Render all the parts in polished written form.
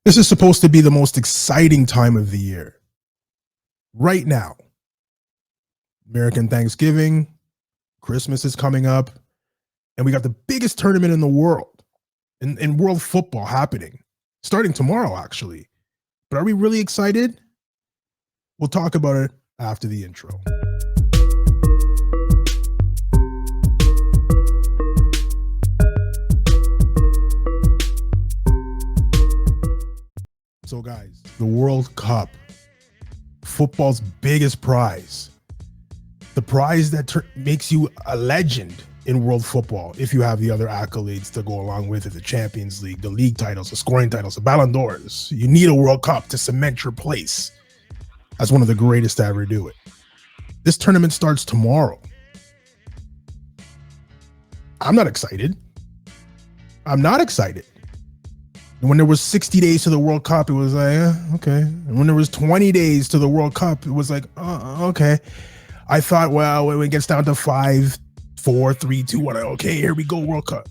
This is supposed to be the most exciting time of the year. Right now, American Thanksgiving, Christmas is coming up, and we got the biggest tournament in the world, in world football happening, starting tomorrow, actually. But are we really excited? We'll talk about it after the intro. So guys, the World Cup, football's biggest prize, the prize that makes you a legend in world football if you have the other accolades to go along with it, the Champions League, the league titles, the scoring titles, the Ballon d'Ors. You need a World Cup to cement your place as one of the greatest to ever do it. This tournament starts tomorrow. I'm not excited. And when there was 60 days to the World Cup, it was like, okay. And when there was 20 days to the World Cup, it was like, okay. I thought, well, when it gets down to 5, 4, 3, 2, 1, okay, here we go, World Cup.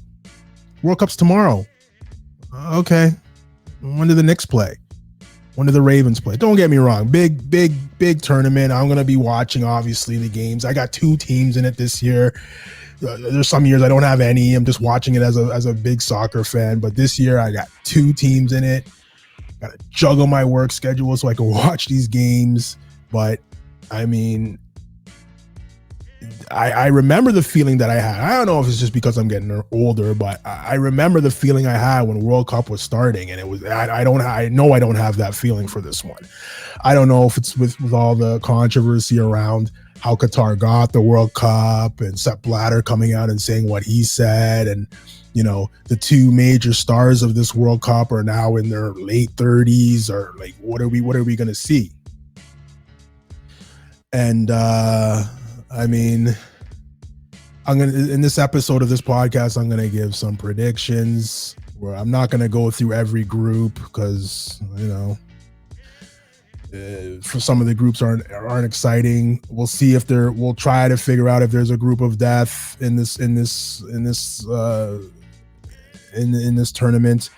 World Cup's tomorrow. Okay. When do the Knicks play? When do the Ravens play? Don't get me wrong. Big tournament. I'm going to be watching, obviously, the games. I got 2 teams in it this year. There's some years I don't have any. I'm just watching it as a big soccer fan. But this year I got 2 teams in it. Got to juggle my work schedule so I can watch these games. But I mean, I remember the feeling that I had. I don't know if it's just because I'm getting older, but I remember the feeling I had when World Cup was starting, and it was I know I don't have that feeling for this one. I don't know if it's with all the controversy around how Qatar got the World Cup and Sepp Blatter coming out and saying what he said, and you know, the 2 major stars of this World Cup are now in their late 30s, or like what are we going to see? And I mean, in this episode of this podcast, I'm gonna give some predictions where I'm not gonna go through every group because, you know, for some of the groups aren't exciting. We'll see if we'll try to figure out if there's a group of death in this tournament.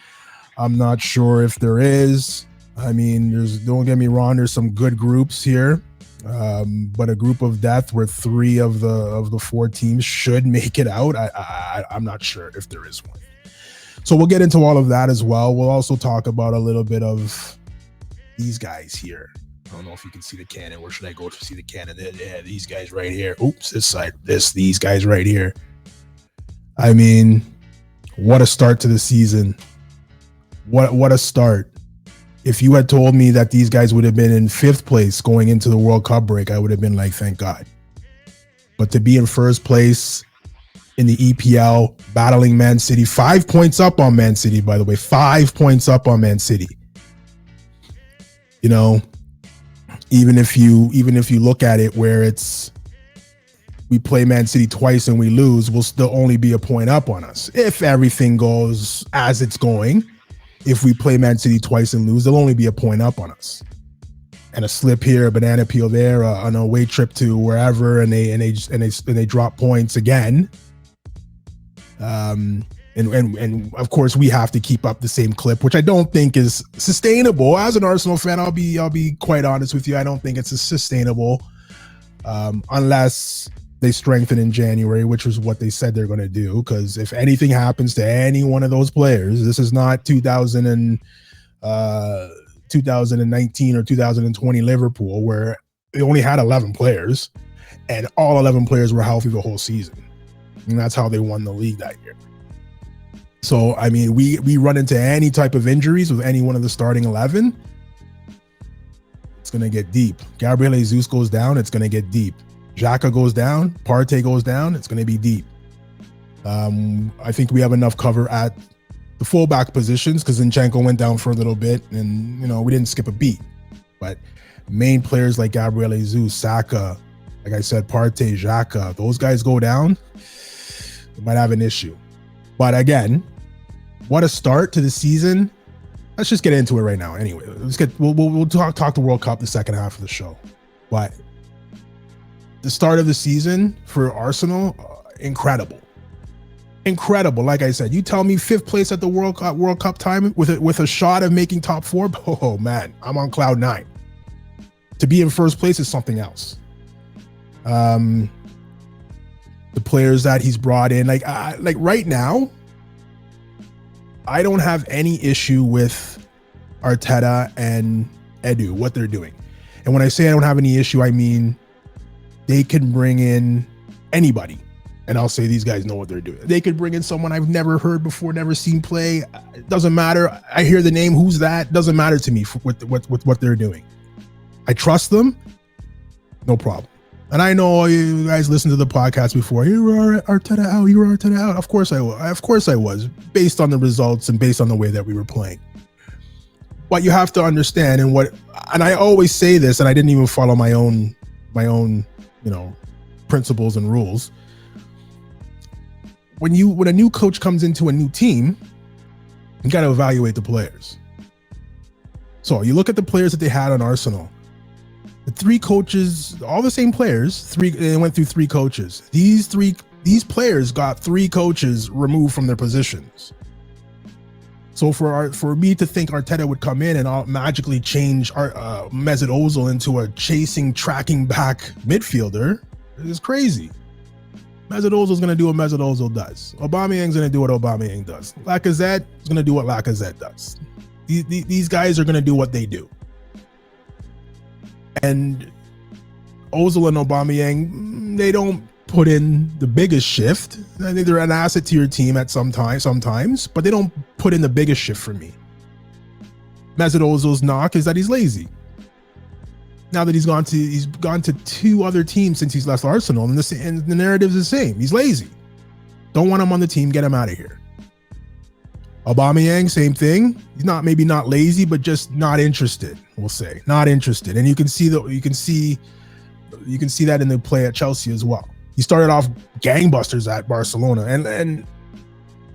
I'm not sure if there is. I mean, don't get me wrong, there's some good groups here. But a group of death where 3 of the 4 teams should make it out, I'm not sure if there is one. So we'll get into all of that as well. We'll also talk about a little bit of these guys here. I don't know if you can see the cannon. Where should I go to see the cannon? Yeah, these guys right here. Oops, this side. These guys right here. I mean, what a start to the season. What a start. If you had told me that these guys would have been in 5th place going into the World Cup break, I would have been like, thank God. But to be in 1st place in the EPL, battling Man City, 5 points up on Man City, by the way, 5 points up on Man City. You know, even if you look at it where we play Man City twice and we lose, we'll still only be a point up on us. If everything goes as it's going, if we play Man City twice and lose, they'll only be a point up on us. And a slip here, a banana peel there, an away trip to wherever, and they drop points again. And of course we have to keep up the same clip, which I don't think is sustainable. As an Arsenal fan, I'll be quite honest with you. I don't think it's sustainable unless they strengthen in January, which is what they said they're going to do. Because if anything happens to any one of those players, this is not 2019 or 2020 Liverpool, where they only had 11 players and all 11 players were healthy the whole season. And that's how they won the league that year. So, I mean, we run into any type of injuries with any one of the starting 11, it's going to get deep. Gabriel Jesus goes down, it's going to get deep. Xhaka goes down, Partey goes down, it's going to be deep. I think we have enough cover at the fullback positions because Zinchenko went down for a little bit and, you know, we didn't skip a beat. But main players like Gabriel Jesus, Saka, like I said, Partey, Xhaka, those guys go down, they might have an issue. But again, what a start to the season. Let's just get into it right now. Anyway, we'll talk the World Cup the second half of the show. But the start of the season for Arsenal, incredible. incredible. Like I said, you tell me 5th place at the World Cup time with a shot of making top 4. Oh man, I'm on cloud 9. To be in first place is something else. The players that he's brought in, like right now, I don't have any issue with Arteta and Edu, what they're doing. And when I say I don't have any issue, I mean they can bring in anybody. And I'll say these guys know what they're doing. They could bring in someone I've never heard before, never seen play. It doesn't matter. I hear the name. Who's that? Doesn't matter to me with what they're doing. I trust them. No problem. And I know you guys listened to the podcast before. You were Arteta out. You were Arteta out. Of course I was. Of course I was, based on the results and based on the way that we were playing. But you have to understand, and I always say this, and I didn't even follow my own, principles and rules. When a new coach comes into a new team, you got to evaluate the players. So you look at the players that they had on Arsenal. The 3 coaches, all the same players. They went through 3 coaches. These players got 3 coaches removed from their positions. So for me to think Arteta would come in and magically change Mesut Ozil into a chasing, tracking back midfielder is crazy. Mesut Ozil's going to do what Mesut Ozil does. Aubameyang's going to do what Aubameyang does. Lacazette is going to do what Lacazette does. These guys are going to do what they do. And Ozil and Aubameyang, they don't put in the biggest shift. I think they're an asset to your team at sometimes, but they don't put in the biggest shift for me. Mesut Ozil's knock is that he's lazy. Now that he's gone to 2 other teams since he's left Arsenal, and the narrative's the same. He's lazy. Don't want him on the team. Get him out of here. Aubameyang, same thing. He's maybe not lazy, but just not interested. We'll say not interested, and you can see that in the play at Chelsea as well. He started off gangbusters at Barcelona, and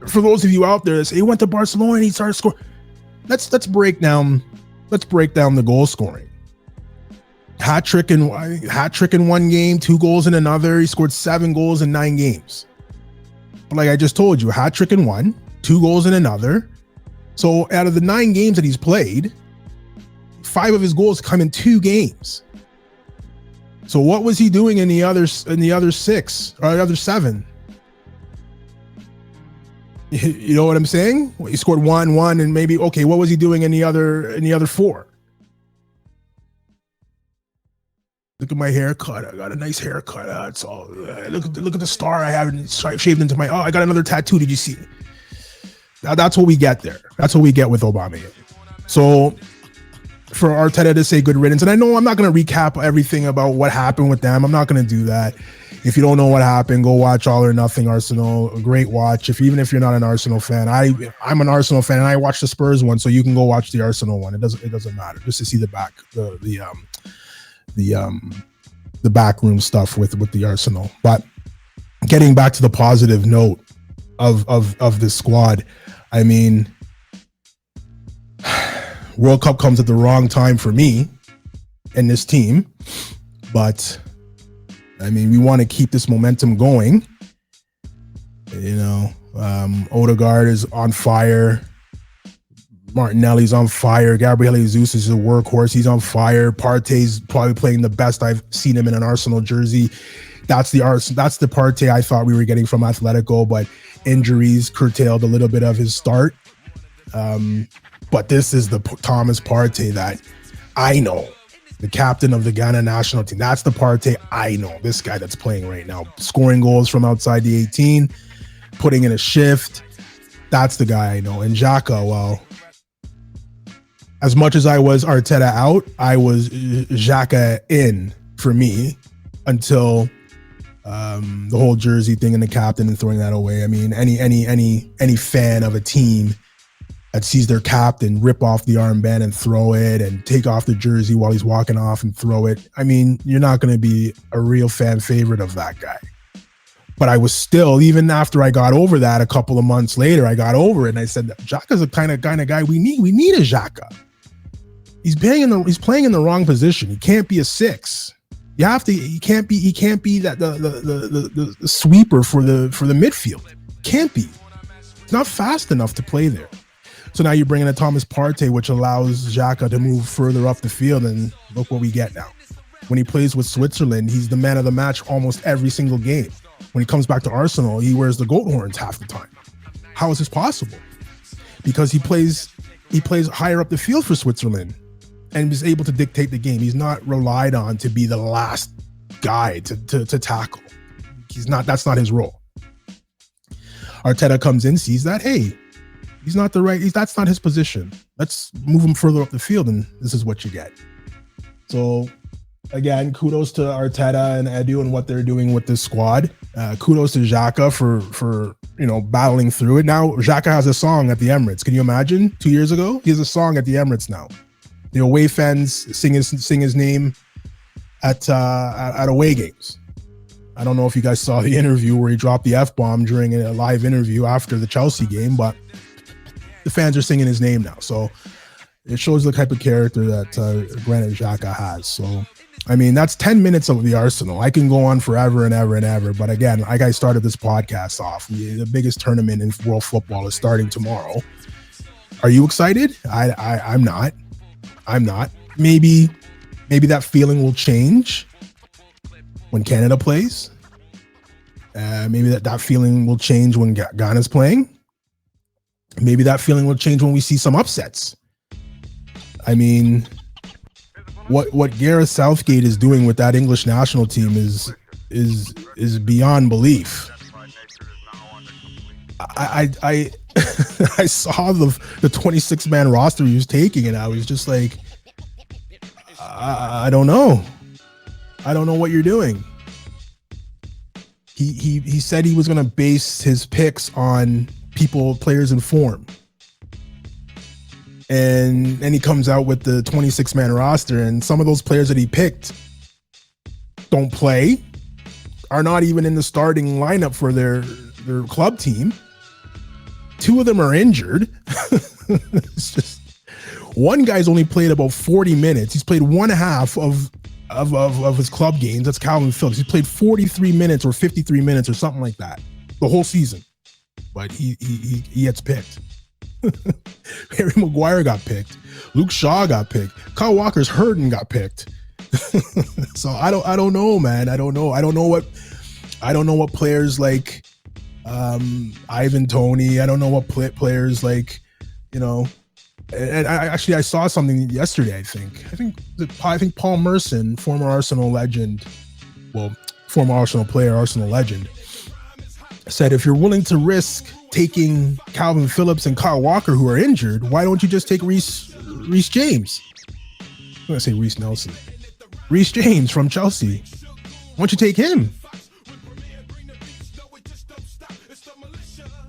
for those of you out there that say he went to Barcelona and he started scoring, let's break down the goal scoring. Hat trick in 1 game, 2 goals in another. He scored 7 goals in 9 games. But like I just told you, hat trick in 1, 2 goals in another. So out of the 9 games that he's played, 5 of his goals come in 2 games. So what was he doing in the other 6 or the other 7? You know what I'm saying? He scored 1, and maybe okay. What was he doing in the other 4? Look at my haircut. I got a nice haircut. It's all. Look at the star I haven't shaved into my. Oh, I got another tattoo. Did you see? That's what we get there. That's what we get with Aubameyang. So for Arteta to say good riddance, and I know I'm not going to recap everything about what happened with them. I'm not going to do that. If you don't know what happened, go watch All or Nothing Arsenal. A great watch. Even if you're not an Arsenal fan, I'm an Arsenal fan, and I watched the Spurs one, so you can go watch the Arsenal one. It doesn't matter. Just to see the backroom stuff with the Arsenal. But getting back to the positive note of this squad, I mean, World Cup comes at the wrong time for me and this team, but I mean, we want to keep this momentum going. You know, Odegaard is on fire. Martinelli's on fire. Gabriel Jesus is a workhorse. He's on fire. Partey's probably playing the best I've seen him in an Arsenal jersey. That's the Partey I thought we were getting from Atletico, but injuries curtailed a little bit of his start. But this is the Thomas Partey that I know, the captain of the Ghana national team. That's the Partey I know. This guy that's playing right now, scoring goals from outside the 18, putting in a shift. That's the guy I know. And Xhaka, well, as much as I was Arteta out, I was Xhaka in for me until the whole jersey thing and the captain and throwing that away. I mean, any fan of a team that sees their captain rip off the armband and throw it and take off the jersey while he's walking off and throw it, I mean, you're not going to be a real fan favorite of that guy. But I was still, even after I got over that a couple of months later, I got over it and I said, Xhaka's the kind of guy we need. We need a Xhaka. He's playing in the wrong position. He can't be a 6. He can't be that the sweeper for the midfield. Can't be. It's not fast enough to play there. So now you're bringing in Thomas Partey, which allows Xhaka to move further up the field, and look what we get now. When he plays with Switzerland, he's the man of the match almost every single game. When he comes back to Arsenal, he wears the goat horns half the time. How is this possible? Because he plays higher up the field for Switzerland and is able to dictate the game. He's not relied on to be the last guy to tackle. That's not his role. Arteta comes in, sees that, hey, that's not his position. Let's move him further up the field, and this is what you get. So again, kudos to Arteta and Edu and what they're doing with this squad. Kudos to Xhaka for battling through it. Now Xhaka has a song at the Emirates. Can you imagine? 2 years ago, he has a song at the Emirates now. The away fans sing his name at away games. I don't know if you guys saw the interview where he dropped the F-bomb during a live interview after the Chelsea game, but the fans are singing his name now. So it shows the type of character that Granit Xhaka has. So, I mean, that's 10 minutes of the Arsenal. I can go on forever and ever and ever. But again, like I started this podcast off, the biggest tournament in world football is starting tomorrow. Are you excited? I'm not. Maybe that feeling will change when Canada plays. Maybe that feeling will change when Ghana's playing. Maybe that feeling will change when we see some upsets. I mean, what Gareth Southgate is doing with that English national team is beyond belief. I I saw the 26-man roster he was taking, and I was just like, I don't know. I don't know what you're doing. He said he was going to base his picks on players in form. And then he comes out with the 26-man roster, and some of those players that he picked don't play, are not even in the starting lineup for their club team. 2 of them are injured. It's just, one guy's only played about 40 minutes. He's played one half of his club games. That's Calvin Phillips. He played 43 minutes or 53 minutes or something like that the whole season. But he gets picked. Harry Maguire got picked. Luke Shaw got picked. Kyle Walker's hurt and got picked. So I don't know, man. I don't know what players like Ivan Toney. I don't know what players like, and I saw something yesterday. I think Paul Merson, former Arsenal legend, former Arsenal player, Arsenal legend, said if you're willing to risk taking Calvin Phillips and Kyle Walker, who are injured, why don't you just take Reece James? I'm going to say Reece Nelson. Reece James from Chelsea. Why don't you take him?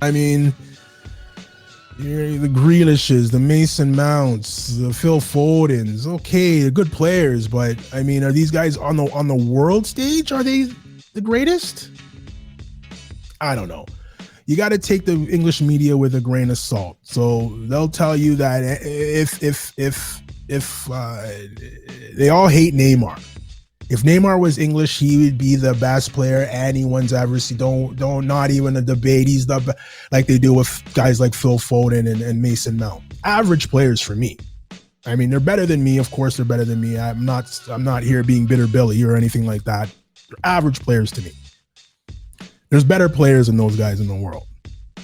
I mean, the Grealishes, the Mason Mounts, the Phil Fodens, okay, they're good players, but I mean, are these guys on the world stage? Are they the greatest? I don't know. You got to take the English media with a grain of salt. So they'll tell you that if they all hate Neymar. If Neymar was English, he would be the best player anyone's ever seen. Don't not even a debate. He's like they do with guys like Phil Foden and Mason Mount. Average players for me. I mean, they're better than me. Of course, they're better than me. I'm not here being bitter Billy or anything like that. They're average players to me. There's better players than those guys in the world.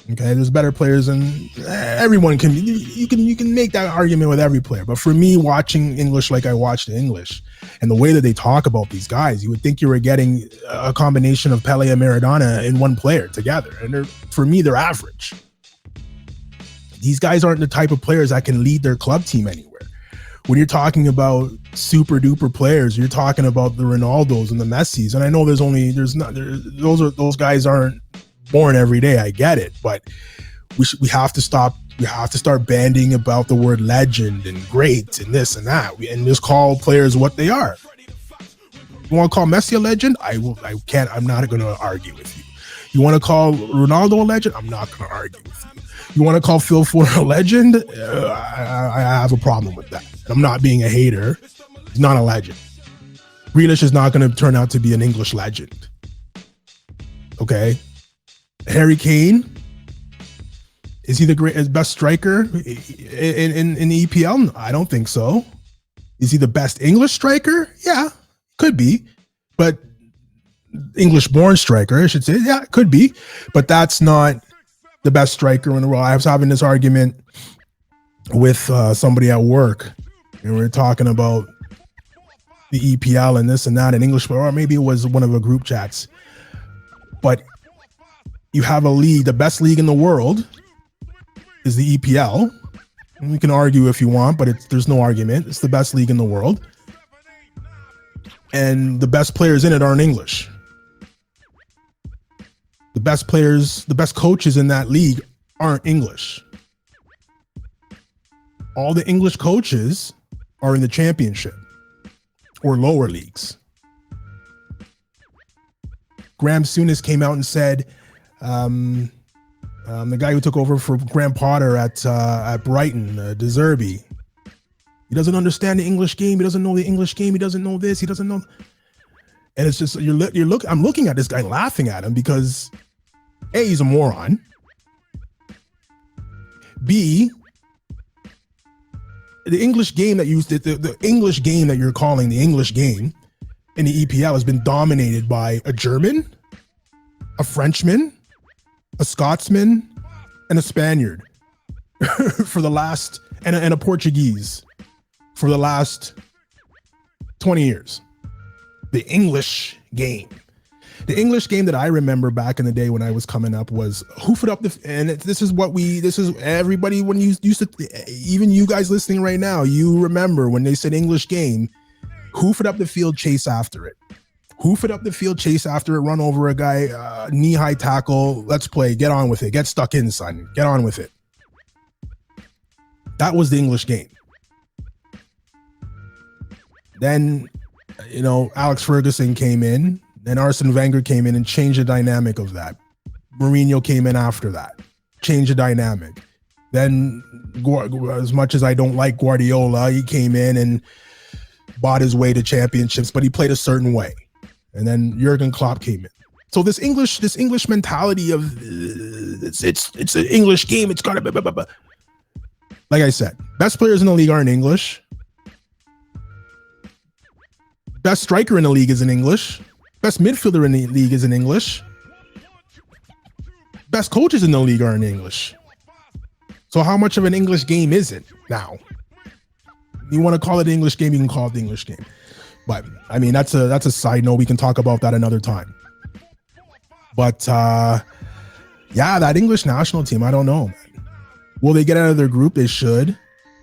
Okay, there's better players, and everyone can. You can make that argument with every player. But for me, watching English like I watched English, and the way that they talk about these guys, you would think you were getting a combination of Pele and Maradona in one player together. And for me, they're average. These guys aren't the type of players that can lead their club team anywhere. When you're talking about super duper players, you're talking about the Ronaldos and the Messis. And I know those guys aren't born every day. I get it, but we have to stop. We have to start bandying about the word legend and great and this and that, and just call players what they are. You want to call Messi a legend? I can't. I'm not going to argue with you. You want to call Ronaldo a legend? I'm not going to argue with you. You want to call Phil Foden a legend? I have a problem with that. I'm not being a hater. He's not a legend. Grealish is not going to turn out to be an English legend. Okay. Harry Kane, Is he the best striker in the EPL? I don't think so. Is he the best English striker? Yeah, could be. But English-born striker, I should say. Yeah, it could be. But that's not the best striker in the world. I was having this argument with somebody at work, and we were talking about the EPL and this and that in English, or maybe it was one of the group chats. But you have a league, the best league in the world is the EPL. And we can argue if you want, but there's no argument. It's the best league in the world. And the best players in it aren't English. The best players, the best coaches in that league aren't English. All the English coaches are in the championship or lower leagues. Graham Souness came out and said, the guy who took over for Graham Potter at Brighton, De Zerbi, he doesn't understand the English game. He doesn't know the English game. He doesn't know this. He doesn't know. And it's just I'm looking at this guy laughing at him because A, he's a moron. B, the English game that the English game that you're calling the English game in the EPL has been dominated by a German, a Frenchman, a Scotsman, and a Spaniard for the last, and a Portuguese for the last 20 years. The English game. The English game that I remember back in the day when I was coming up was hoof it up. This is everybody, when you used to, even you guys listening right now, you remember when they said English game, hoof it up the field, chase after it. Hoof it up the field, chase after it, run over a guy, knee-high tackle, let's play, get on with it, get stuck in, son, get on with it. That was the English game. Then, Alex Ferguson came in, then Arsene Wenger came in and changed the dynamic of that. Mourinho came in after that, changed the dynamic. Then, as much as I don't like Guardiola, he came in and bought his way to championships, but he played a certain way. And then Jurgen Klopp came in. So this English mentality of it's an English game. It's gotta be. Like I said, best players in the league aren't English. Best striker in the league is in English. Best midfielder in the league is in English. Best coaches in the league are in English. So how much of an English game is it now? You want to call it an English game, you can call it the English game. But I mean, that's a side note. We can talk about that another time. But that English national team, I don't know, man. Will they get out of their group? They should.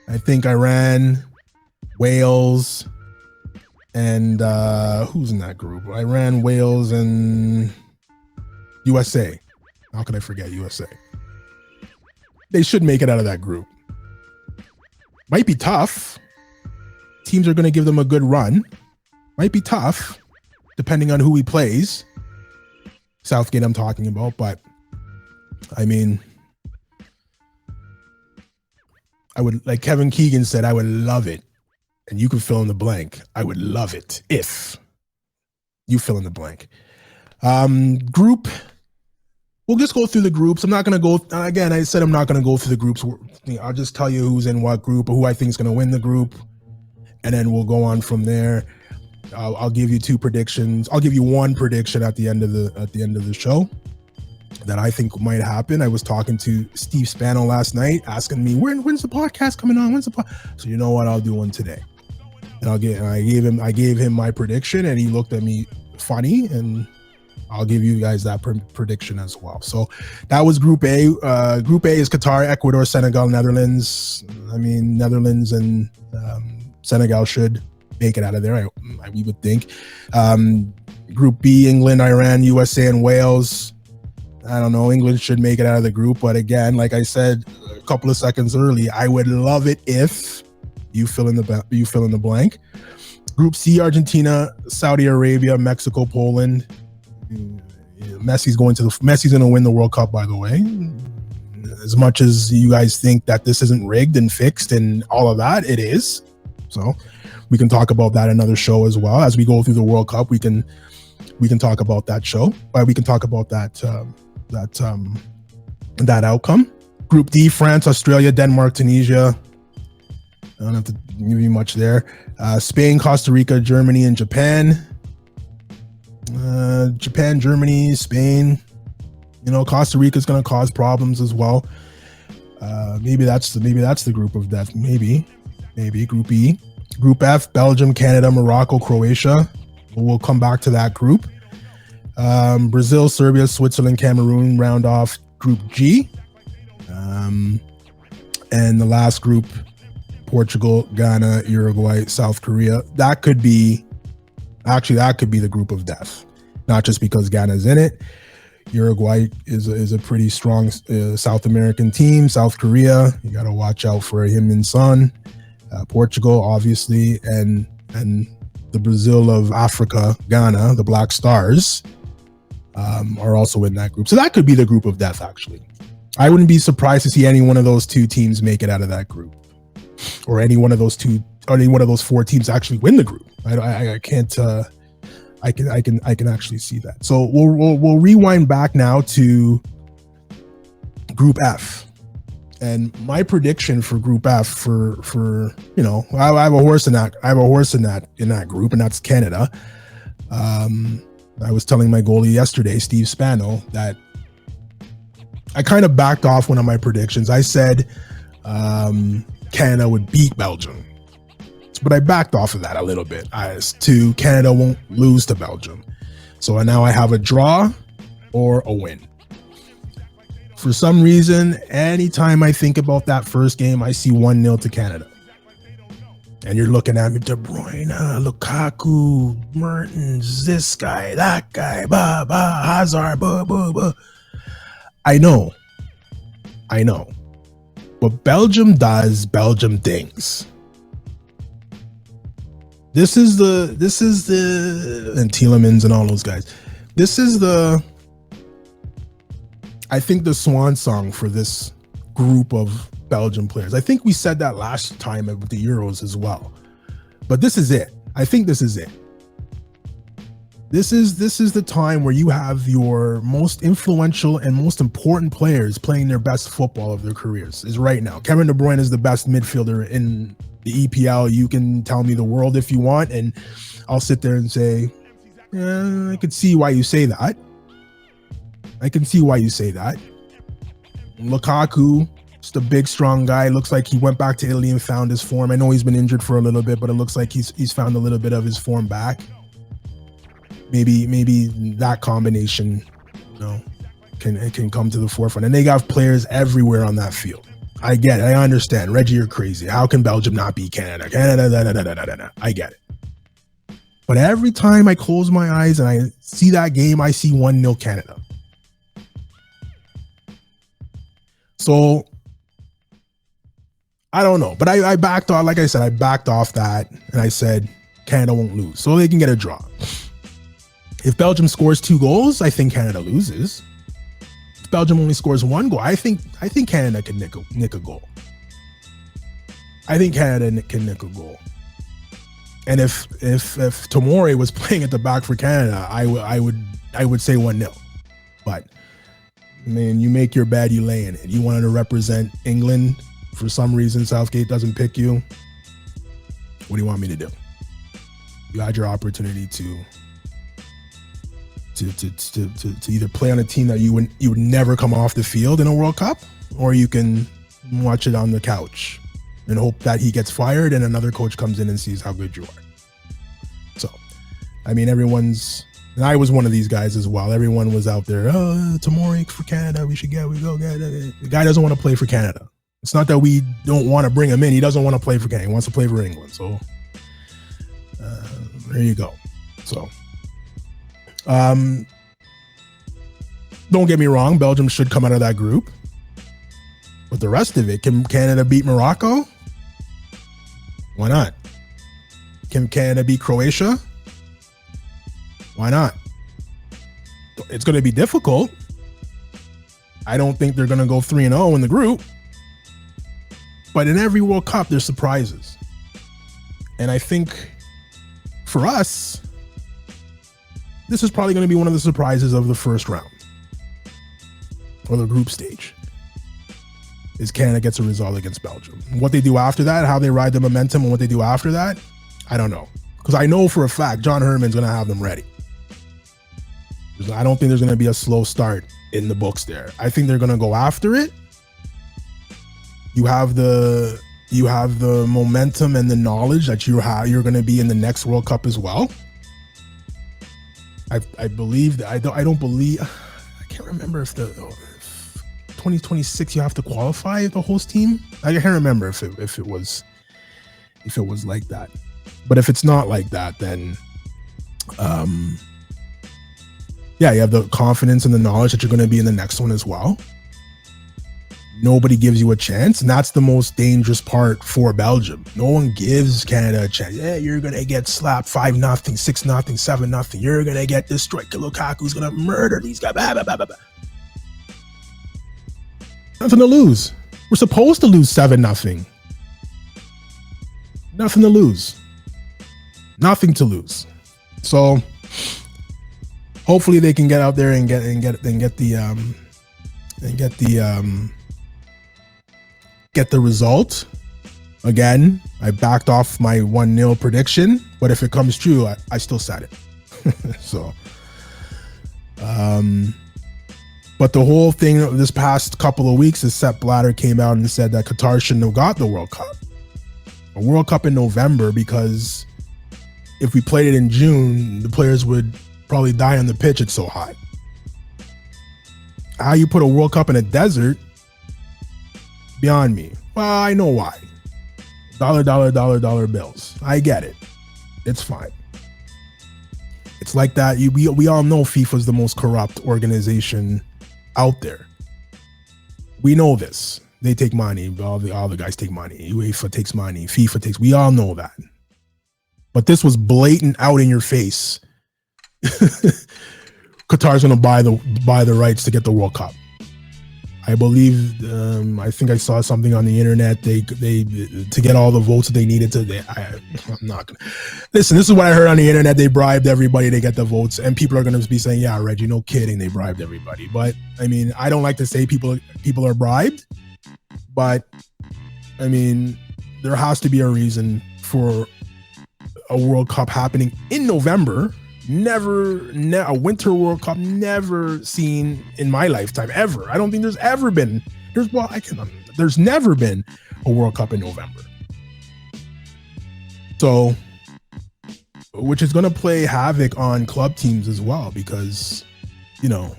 I think Iran, Wales, and who's in that group? Iran, Wales, and USA. How could I forget USA? They should make it out of that group. Might be tough. Teams are going to give them a good run. Might be tough, depending on who he plays. Southgate I'm talking about, but I mean, I would, like Kevin Keegan said, I would love it. And you can fill in the blank. I would love it if you fill in the blank. Group. We'll just go through the groups. I'm not going to go, again, I said I'm not going to go through the groups. I'll just tell you who's in what group or who I think is going to win the group. And then we'll go on from there. I'll give you two predictions. I'll give you one prediction at the end of the show that I think might happen. I was talking to Steve Spano last night, asking me when's the podcast coming on? So you know what? I'll do one today, and I gave him my prediction, and he looked at me funny, and I'll give you guys that prediction as well. So that was Group A. Group A is Qatar, Ecuador, Senegal, Netherlands. I mean, Netherlands and Senegal should make it out of there, we would think. Group B, England, Iran, USA, and Wales. I don't know. England should make it out of the group. But again, like I said a couple of seconds early, I would love it if you fill in the blank. Group C, Argentina, Saudi Arabia, Mexico, Poland. Messi's going to win the World Cup, by the way. As much as you guys think that this isn't rigged and fixed and all of that, it is. So we can talk about that another show as well. As we go through the World Cup, we can talk about that show. We can talk about that outcome. Group D, France, Australia, Denmark, Tunisia. I don't have to give you much there. Spain, Costa Rica, Germany, and Japan. Japan, Germany, Spain. Costa Rica is going to cause problems as well. Maybe that's the group of death. Maybe Group E. Group F, Belgium, Canada, Morocco, Croatia. We'll come back to that group. Brazil, Serbia, Switzerland, Cameroon round off Group G. And the last group, Portugal, Ghana, Uruguay, South Korea. That could be the group of death. Not just because Ghana's in it. Uruguay is a pretty strong South American team. South Korea, you got to watch out for him and Son. Portugal, obviously, and the Brazil of Africa, Ghana, the Black Stars, are also in that group. So that could be the group of death, actually. I wouldn't be surprised to see any one of those two teams make it out of that group, or any one of those four teams actually win the group. I can't. I can actually see that. So we'll rewind back now to Group F, and my prediction for Group F for I have a horse in that group, and that's Canada. I was telling my goalie yesterday, Steve Spano, that I kind of backed off one of my predictions. I said Canada would beat Belgium, but I backed off of that a little bit as to Canada won't lose to Belgium. So now I have a draw or a win. For some reason, anytime I think about that first game, I see 1-0 to Canada. And you're looking at me, De Bruyne, Lukaku, Mertens, this guy, that guy, Hazard, I know. But Belgium does Belgium things. This is the and Tielemans and all those guys. This is I think the swan song for this group of Belgian players. I think we said that last time at the Euros as well. But this is it. I think this is it. This is the time where you have your most influential and most important players playing their best football of their careers. Is right now. Kevin De Bruyne is the best midfielder in the EPL. You can tell me the world if you want, and I'll sit there and say, I could see why you say that. Lukaku, just a big, strong guy. Looks like he went back to Italy and found his form. I know he's been injured for a little bit, but it looks like he's found a little bit of his form back. Maybe that combination, can come to the forefront. And they got players everywhere on that field. I get it. I understand. Reggie, you're crazy. How can Belgium not beat Canada? I get it. But every time I close my eyes and I see that game, I see 1-0 Canada. So I don't know. But I backed off. Like I said, I backed off that, and I said Canada won't lose. So they can get a draw. If Belgium scores 2 goals, I think Canada loses. If Belgium only scores 1 goal, I think Canada can nick a goal. I think Canada can nick a goal. And if Tomori was playing at the back for Canada, I would say 1-0. But man, you make your bed, you lay in it. You wanted to represent England. For some reason, Southgate doesn't pick you. What do you want me to do? You had your opportunity to either play on a team that you would never come off the field in a World Cup, or you can watch it on the couch and hope that he gets fired and another coach comes in and sees how good you are. So, I mean, and I was one of these guys as well. Everyone was out there, Tomori for Canada, we go get it. The guy doesn't want to play for Canada. It's not that we don't want to bring him in. He doesn't want to play for Canada. He wants to play for England. So, there you go. So, don't get me wrong, Belgium should come out of that group. But the rest of it, can Canada beat Morocco? Why not? Can Canada beat Croatia? Why not? It's going to be difficult. I don't think they're going to go 3-0 in the group. But in every World Cup, there's surprises. And I think for us, this is probably going to be one of the surprises of the first round or the group stage. is Canada gets a result against Belgium. What they do after that, how they ride the momentum and what they do after that, I don't know. Because I know for a fact John Herman's going to have them ready. I don't think there's going to be a slow start in the books there. I think they're going to go after it. You have the momentum and the knowledge that you're going to be in the next World Cup as well. I believe that I can't remember if 2026 you have to qualify the host team. I can't remember if it was like that. But if it's not like that, then you have the confidence and the knowledge that you're going to be in the next one as well. Nobody gives you a chance, and that's the most dangerous part for Belgium. No one gives Canada a chance. Yeah, you're going to get slapped 5-0, 6-0, 7-0. You're going to get destroyed. Lukaku's going to murder these guys. Blah, blah, blah, blah. Nothing to lose. We're supposed to lose 7-0. Nothing to lose. Nothing to lose. So hopefully they can get out there and get the result. Again, I backed off my 1-0 prediction, but if it comes true, I still said it. So, but the whole thing this past couple of weeks is Sepp Blatter came out and said that Qatar shouldn't have got the World Cup. A World Cup in November, because if we played it in June, the players would probably die on the pitch. It's so hot. How you put a World Cup in a desert, beyond me. Well, I know why. Dollar bills. I get it. It's fine. It's like that. We all know FIFA's the most corrupt organization out there. We know this. They take money. All the guys take money. UEFA takes money. FIFA takes. We all know that. But this was blatant, out in your face. Qatar's going to buy the rights to get the World Cup. I believe, I think I saw something on the internet. They to get all the votes that they needed to. I'm not gonna listen. This is what I heard on the internet. They bribed everybody to get the votes, and people are going to be saying, "Yeah, Reggie, no kidding, they bribed everybody." But I mean, I don't like to say people are bribed, but I mean, there has to be a reason for a World Cup happening in November. A Winter World Cup, never seen in my lifetime, ever. I don't think there's ever been. There's never been a World Cup in November. So, which is going to play havoc on club teams as well, because, you know,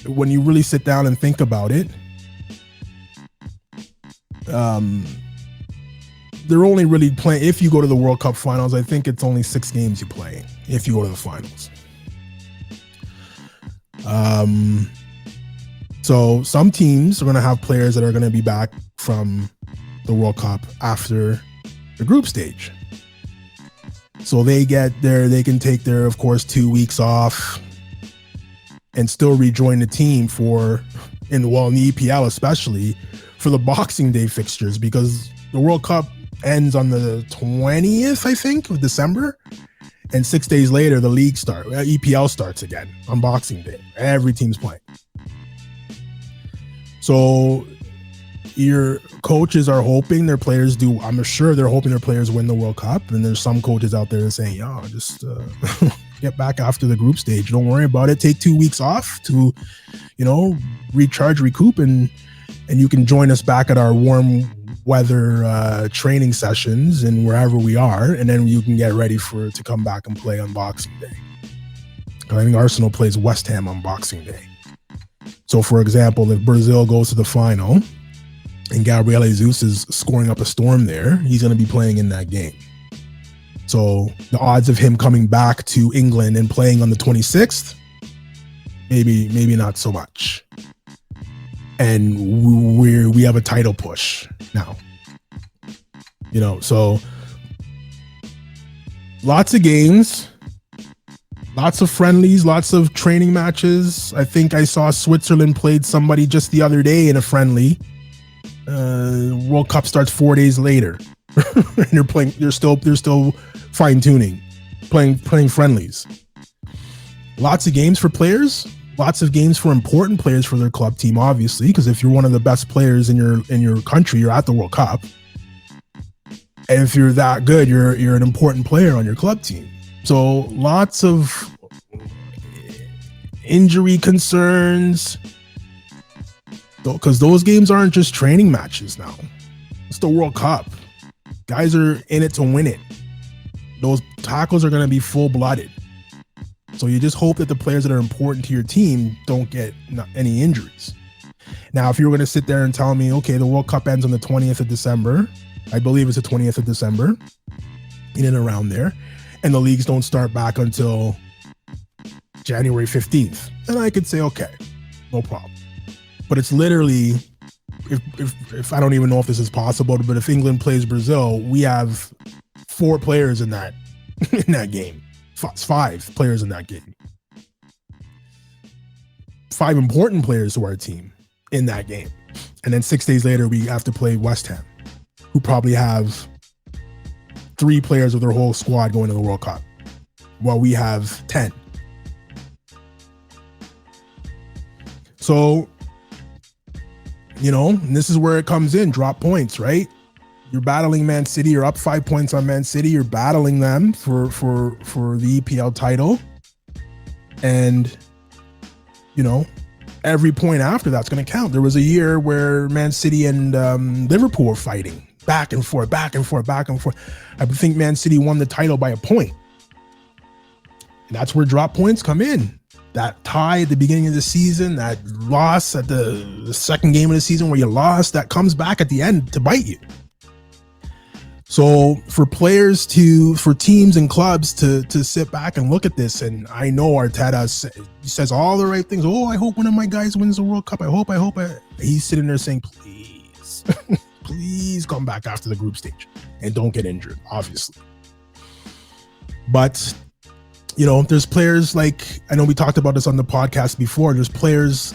when you really sit down and think about it, they're only really playing, if you go to the World Cup finals, I think it's only 6 games you play if you go to the finals. So some teams are going to have players that are going to be back from the World Cup after the group stage. So they can take their, of course, 2 weeks off and still rejoin the team in the EPL, especially for the Boxing Day fixtures, because the World Cup ends on the 20th, I think, of December, and 6 days later the league EPL starts again on Boxing Day. Every team's playing. So your coaches are hoping their players do. I'm sure they're hoping their players win the World Cup, and there's some coaches out there saying, "Yo, just get back after the group stage. Don't worry about it. Take 2 weeks off to, recharge, recoup, and you can join us back at our warm weather training sessions and wherever we are, and then you can get ready to come back and play on Boxing Day." I think Arsenal plays West Ham on Boxing Day. So, for example, if Brazil goes to the final and Gabriel Jesus is scoring up a storm there, he's going to be playing in that game. So the odds of him coming back to England and playing on the 26th, maybe not so much. And we have a title push now. So lots of games, lots of friendlies, lots of training matches. I think I saw Switzerland played somebody just the other day in a friendly. World Cup starts 4 days later. And they're still fine tuning, playing friendlies. Lots of games for players. lots of games for important players for their club team, obviously, because if you're one of the best players in your country, you're at the World Cup. And if you're that good, you're an important player on your club team. So lots of injury concerns, because those games aren't just training matches now. It's the World Cup. Guys are in it to win it. Those tackles are going to be full-blooded. So you just hope that the players that are important to your team don't get any injuries. Now, if you were going to sit there and tell me, okay, the World Cup ends on the 20th of December, I believe it's the 20th of December, in and around there, and the leagues don't start back until January 15th, then I could say, okay, no problem. But it's literally, if I don't even know if this is possible, but if England plays Brazil, we have 4 players in that game. 5 players in that game. 5 important players to our team in that game. And then 6 days later, we have to play West Ham, who probably have 3 players of their whole squad going to the World Cup, while we have 10. So, and this is where it comes in, drop points, right? You're battling Man City, you're up 5 points on Man City, you're battling them for the EPL title. And, every point after that's going to count. There was a year where Man City and Liverpool were fighting back and forth. I think Man City won the title by a point. And that's where drop points come in. That tie at the beginning of the season, that loss at the second game of the season where you lost, that comes back at the end to bite you. So for teams and clubs to sit back and look at this, and I know Arteta says all the right things. Oh, I hope one of my guys wins the World Cup. I hope. He's sitting there saying, please, please come back after the group stage and don't get injured, obviously. But there's players like, I know we talked about this on the podcast before, there's players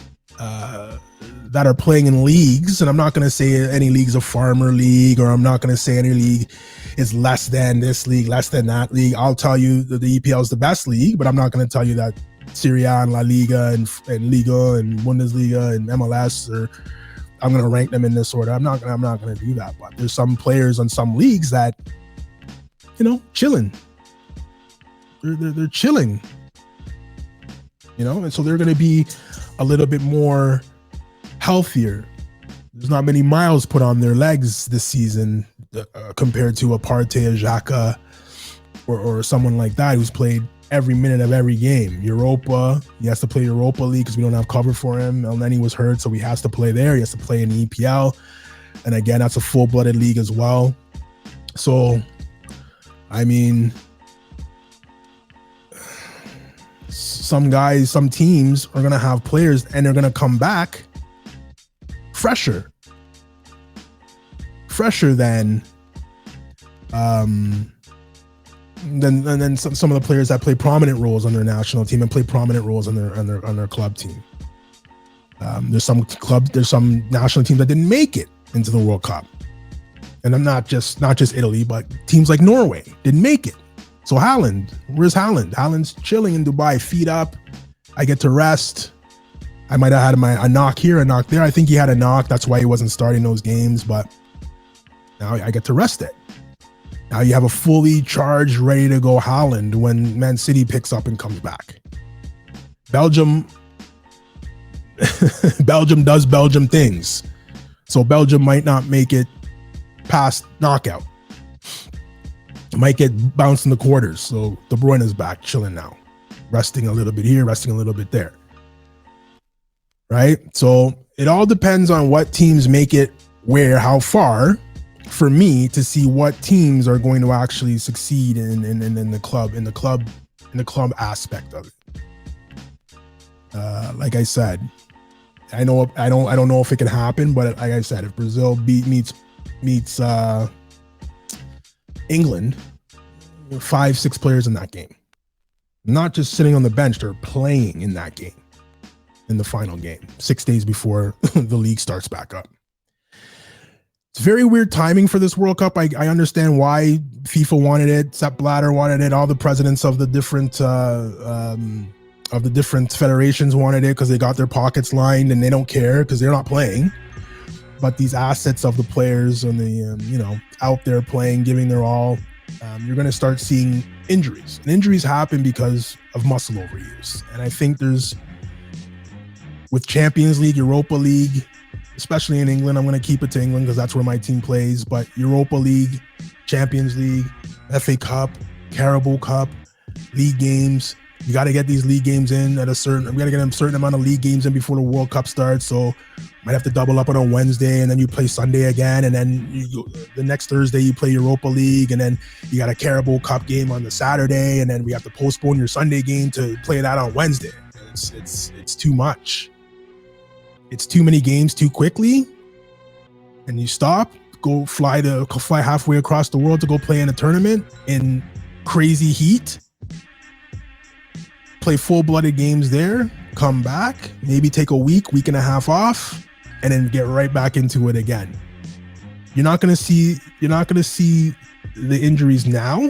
that are playing in leagues, and I'm not going to say any league's a farmer league, or I'm not going to say any league is less than this league, less than that league. I'll tell you that the EPL is the best league, but I'm not going to tell you that Serie A and La Liga and Liga and Bundesliga and MLS, or I'm going to rank them in this order. I'm not going to do that. But there's some players on some leagues that, chilling. They're chilling, and so they're going to be a little bit more healthier. There's not many miles put on their legs this season compared to a Partey, a Xhaka, or someone like that who's played every minute of every game. Europa, he has to play Europa League because we don't have cover for him. Elneny was hurt, so he has to play there. He has to play in the EPL, and again, that's a full-blooded league as well. So, I mean, some guys, some teams are going to have players and they're going to come back fresher than some of the players that play prominent roles on their national team and play prominent roles on their club team. There's some national teams that didn't make it into the World Cup, and I'm not just Italy, but teams like Norway didn't make it. So Haaland, where's Haaland? Haaland's chilling in Dubai, feet up. I get to rest. I might have had a knock here, a knock there. I think he had a knock. That's why he wasn't starting those games. But now I get to rest it. Now you have a fully charged, ready to go Haaland when Man City picks up and comes back. Belgium does Belgium things. So Belgium might not make it past knockout. Might get bounced in the quarters. So De Bruyne is back, chilling now. Resting a little bit here, resting a little bit there. Right? So it all depends on what teams make it where, how far, for me to see what teams are going to actually succeed in the club aspect of it. Like I said, I don't know if it can happen, but like I said, if Brazil meets England, 5-6 players in that game, not just sitting on the bench, they're playing in that game, in the final game, 6 days before the league starts back up. It's very weird timing for this World Cup. I understand why FIFA wanted it, Sepp Blatter wanted it, all the presidents of the different of the different federations wanted it because they got their pockets lined and they don't care because they're not playing. But these assets of the players and the out there playing, giving their all, you're going to start seeing injuries. And injuries happen because of muscle overuse. And I think with Champions League, Europa League, especially in England, I'm going to keep it to England because that's where my team plays. But Europa League, Champions League, FA Cup, Carabao Cup, league games. You got to get these league games in we got to get a certain amount of league games in before the World Cup starts. So might have to double up on a Wednesday and then you play Sunday again. And then the next Thursday you play Europa League. And then you got a Carabao Cup game on the Saturday. And then we have to postpone your Sunday game to play that on Wednesday. It's too much. It's too many games too quickly. And you stop, fly halfway across the world to go play in a tournament in crazy heat. Play full-blooded games there, come back, maybe take a week and a half off, and then get right back into it again. You're not gonna see the injuries now,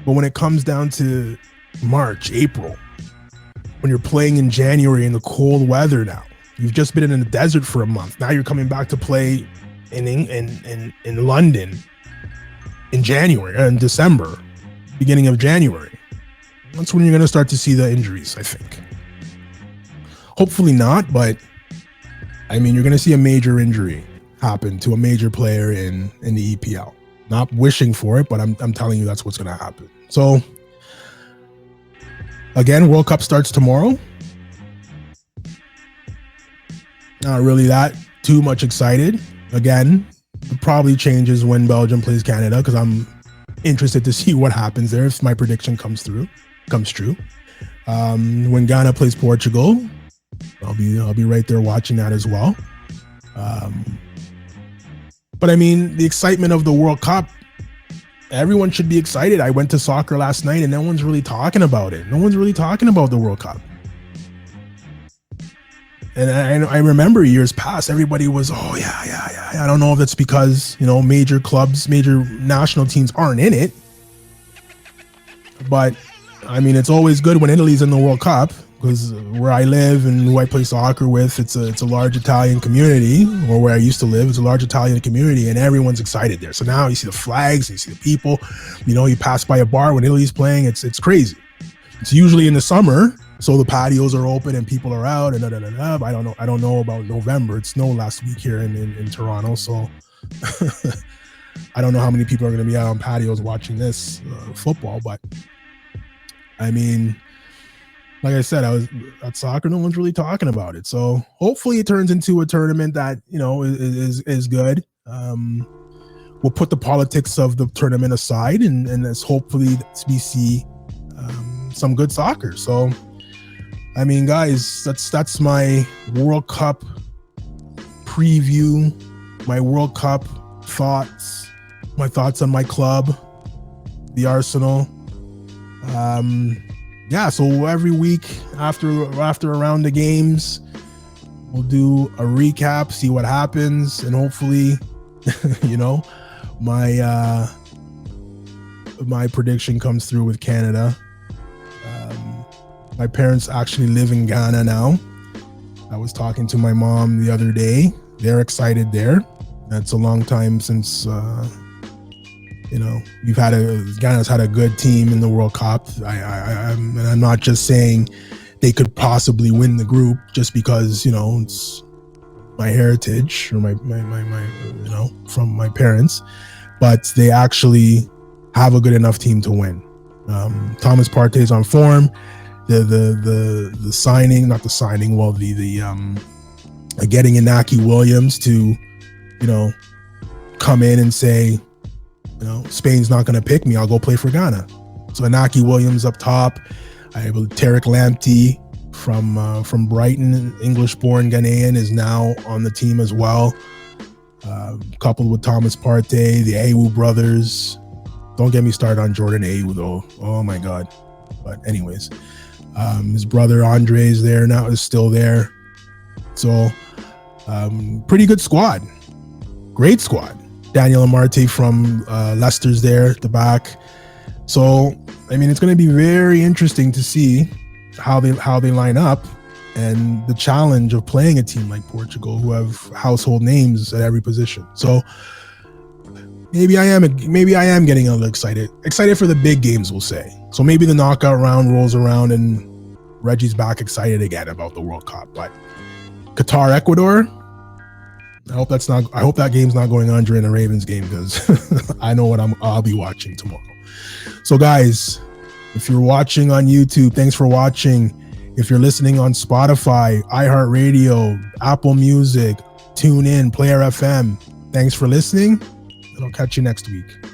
but when it comes down to March, April, when you're playing in January in the cold weather now, you've just been in the desert for a month. Now you're coming back to play in London in January and December, beginning of January. That's when you're going to start to see the injuries, I think. Hopefully not, but I mean, you're going to see a major injury happen to a major player in the EPL. Not wishing for it, but I'm telling you that's what's going to happen. So, again, World Cup starts tomorrow. Not really that too much excited. Again, it probably changes when Belgium plays Canada because I'm interested to see what happens there if my prediction comes true. When Ghana plays Portugal, I'll be right there watching that as well. But I mean, the excitement of the World Cup, everyone should be excited. I went to soccer last night and no one's really talking about it. No one's really talking about the World Cup. And I remember years past, everybody was, oh yeah. I don't know if that's because, major clubs, major national teams aren't in it. But I mean, it's always good when Italy's in the World Cup because where I live and who I play soccer with, it's a large Italian community, or where I used to live, it's a large Italian community, and everyone's excited there. So now you see the flags, you see the people, you pass by a bar when Italy's playing, it's crazy. It's usually in the summer, so the patios are open and people are out and But I don't know about November. It snowed last week here in Toronto, so I don't know how many people are going to be out on patios watching this football, but I mean, like I said, I was at soccer. No one's really talking about it. So hopefully it turns into a tournament that, is good. We'll put the politics of the tournament aside and let's hopefully we see some good soccer. So, I mean, guys, that's my World Cup preview, my World Cup thoughts, my thoughts on my club, the Arsenal. So every week after a round of games, we'll do a recap, see what happens, and hopefully, my prediction comes through with Canada. My parents actually live in Ghana now. I was talking to my mom the other day. They're excited there. That's a long time since Ghana's had a good team in the World Cup. I'm not just saying they could possibly win the group just because, it's my heritage or my from my parents, but they actually have a good enough team to win. Thomas Partey's on form. The signing, not the signing, well, the getting Inaki Williams to, come in and say, Spain's not going to pick me. I'll go play for Ghana. So Inaki Williams up top. I have Tarek Lamptey from Brighton, English-born Ghanaian, is now on the team as well. Coupled with Thomas Partey, the Ayew brothers. Don't get me started on Jordan Ayew though. Oh my God. But anyways, his brother Andre is there now, is still there. So pretty good squad. Great squad. Daniel Amarte from Leicester's there at the back. So, I mean, it's going to be very interesting to see how they line up, and the challenge of playing a team like Portugal, who have household names at every position. So maybe I am getting a little excited for the big games, we'll say. So maybe the knockout round rolls around and Reggie's back excited again about the World Cup. But Qatar, Ecuador, I hope that game's not going on during the Ravens game, because I know what I'll be watching tomorrow. So guys, if you're watching on YouTube, thanks for watching. If you're listening on Spotify, iHeartRadio, Apple Music, TuneIn, Player FM, thanks for listening, and I'll catch you next week.